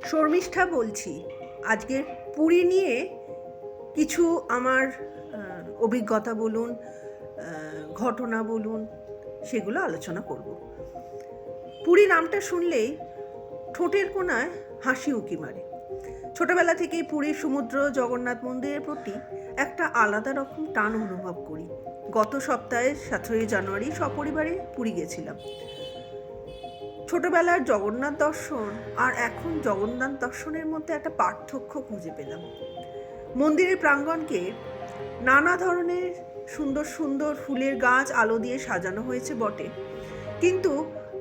শর্মিষ্ঠা বলছি। আজকের পুরী নিয়ে কিছু আমার অভিজ্ঞতা বলুন, ঘটনা বলুন, সেগুলো আলোচনা করব। পুরী নামটা শুনলেই ঠোঁটের কোণায় হাসি উঁকি মারে। ছোটবেলা থেকেই পুরীর সমুদ্র জগন্নাথ মন্দিরের প্রতি একটা আলাদা রকম টান অনুভব করি। গত সপ্তাহে 17 জানুয়ারি সপরিবারে পুরী গেছিলাম। ছোটবেলার জগন্নাথ দর্শন আর এখন জগন্নাথ দর্শনের মধ্যে একটা পার্থক্য খুঁজে পেলাম। মন্দিরের প্রাঙ্গণকে নানা ধরনের সুন্দর সুন্দর ফুলের গাছ আলো দিয়ে সাজানো হয়েছে বটে, কিন্তু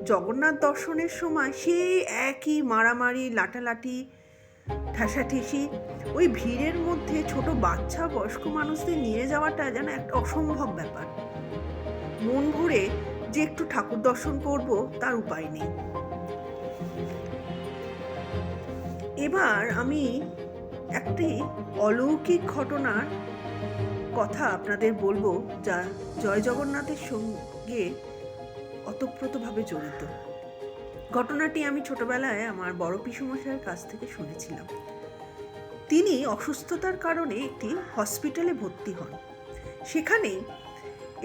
জগন্নাথ দর্শনের সময় সেই একই মারামারি, লাটালাটি, ঠেসাঠেসি, ওই ভিড়ের মধ্যে ছোট বাচ্চা বয়স্ক মানুষদের নিয়ে যাওয়াটা যেন একটা অসম্ভব ব্যাপার। মন ভরে যে একটু ঠাকুর দর্শন করব তার উপায় নেই। এবার আমি একটি অলৌকিক ঘটনার কথা আপনাদের বলবো, যা জয় জগন্নাথের সঙ্গে ওতপ্রোতভাবে জড়িত। ঘটনাটি আমি ছোটবেলায় আমার বড় পিসুমশাইয়ের কাছ থেকে শুনেছিলাম। তিনি অসুস্থতার কারণে একটি হসপিটালে ভর্তি হন। সেখানেই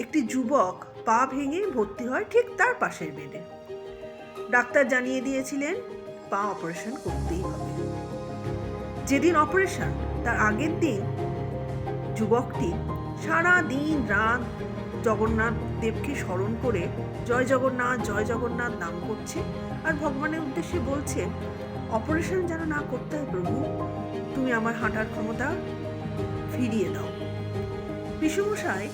একটি যুবক পা ভেঙে ভর্তি হয় ঠিক তার পাশের বেডে। ডাক্তার জানিয়ে দিয়েছিলেন পা অপারেশন করতেই হবে। যেদিন অপারেশন, তার আগের দিন যুবকটি সারা দিন রাত জগন্নাথ দেবকে স্মরণ করে জয় জগন্নাথ জয় জগন্নাথ নাম করছে আর ভগবানের উদ্দেশ্যে বলছে, অপারেশন যেন না করতে হয় প্রভু, তুমি আমার হাঁটার ক্ষমতা ফিরিয়ে দাও। পিসুমশাই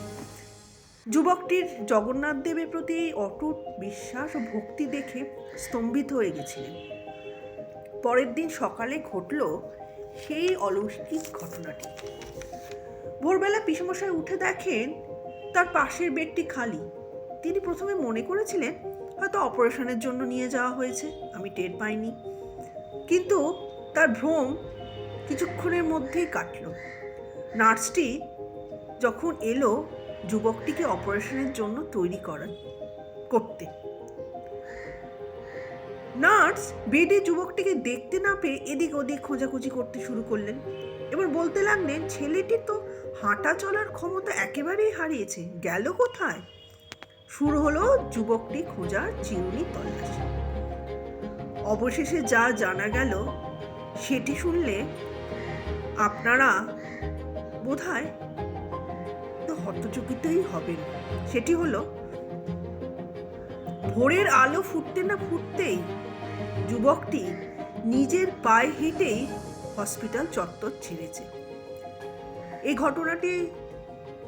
যুবকটির জগন্নাথ দেবের প্রতি এই অটুট বিশ্বাস ও ভক্তি দেখে স্তম্ভিত হয়ে গেছিলেন। পরের দিন সকালে ঘটল সেই অলৌকিক ঘটনাটি। ভোরবেলা পিসুমশাই উঠে দেখেন তার পাশের বেডটি খালি। তিনি প্রথমে মনে করেছিলেন হয়তো অপারেশনের জন্য নিয়ে যাওয়া হয়েছে, আমি টের পাইনি। কিন্তু তার ভ্রম কিছুক্ষণের মধ্যেই কাটল। নার্সটি যখন এলো যুবকটিকে অপারেশনের জন্য তৈরি করতে, নার্স বেডে যুবকটিকে দেখতে না পেয়ে এদিক ওদিক খোঁজাখুঁজি করতে শুরু করলেন। এবার বলতে লাগলেন, ছেলেটি তো হাঁটা চলার ক্ষমতা একেবারেই হারিয়েছে, গেল কোথায়? শুরু হলো যুবকটি খোঁজার চিরুনি তল্লাশি। অবশেষে যা জানা গেল সেটি শুনলে আপনারা বোধহয় তো হতচকিতই হবেন। সেটি হলো, ভোরের আলো ফুটতে না ফুটতেই যুবকটি নিজের পায়ে হেঁটেই হসপিটাল চত্বর ছেড়েছে। এই ঘটনাটি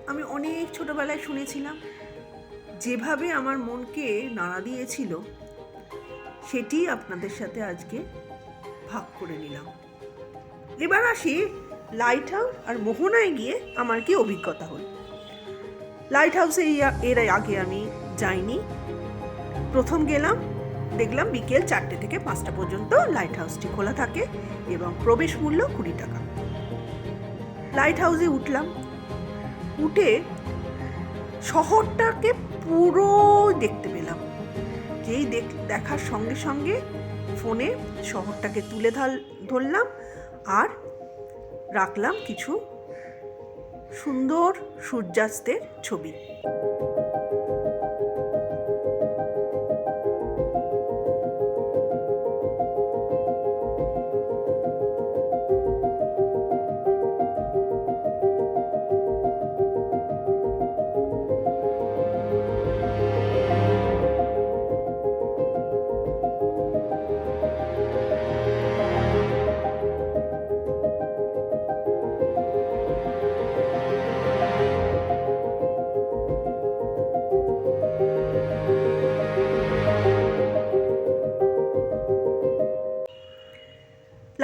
আমি অনেক ছোটবেলায় শুনেছিলাম। যেভাবে আমার মনকে নাড়া দিয়েছিল সেটি আপনাদের সাথে আজকে ভাগ করে নিলাম। এবার আসি লাইট হাউস আর মোহনায় গিয়ে আমার কি অভিজ্ঞতা হল। লাইট হাউসে এর আগে আমি যাইনি। প্রথম গেলাম, দেখলাম বিকেল 4টে থেকে 5টা পর্যন্ত লাইট হাউসটি খোলা থাকে এবং প্রবেশ মূল্য 20 টাকা। লাইট হাউসে উঠলাম, উঠে শহরটাকে পুরো দেখতে পেলাম। যেই দেখার সঙ্গে সঙ্গে ফোনে শহরটাকে তুলে ধরলাম আর রাখলাম কিছু সুন্দর সূর্যাস্তের ছবি।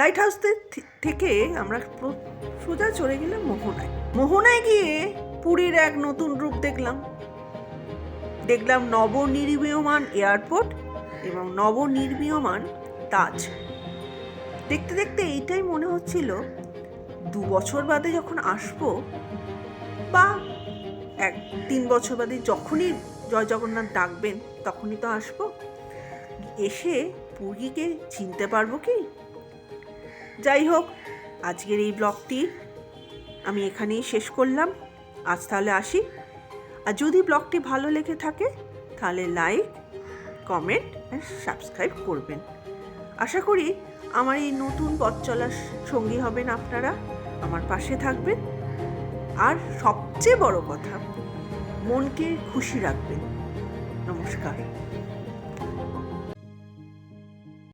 লাইট হাউস থেকে আমরা সোজা চলে গেলাম মোহনায়। মোহনায় গিয়ে পুরীর এক নতুন রূপ দেখলাম নবনির্মীয়মান এয়ারপোর্ট এবং নবনির্মীয়মান তাজ। দেখতে দেখতে এইটাই মনে হচ্ছিল 2 বছর বাদে যখন আসবো, বা 3 বছর বাদে যখনই জয় জগন্নাথ ডাকবেন তখনই তো আসবো, এসে পুরীকে চিনতে পারবো কি? যাই হোক, আজকের এই ব্লগটি আমি এখানেই শেষ করলাম। আজ তাহলে আসি। আর যদি ব্লগটি ভালো লেগে থাকে তাহলে লাইক, কমেন্ট আর সাবস্ক্রাইব করবেন। আশা করি আমার এই নতুন পথ চলার সঙ্গী হবেন আপনারা, আমার পাশে থাকবেন। আর সবচেয়ে বড় কথা, মনকে খুশি রাখবেন। নমস্কার।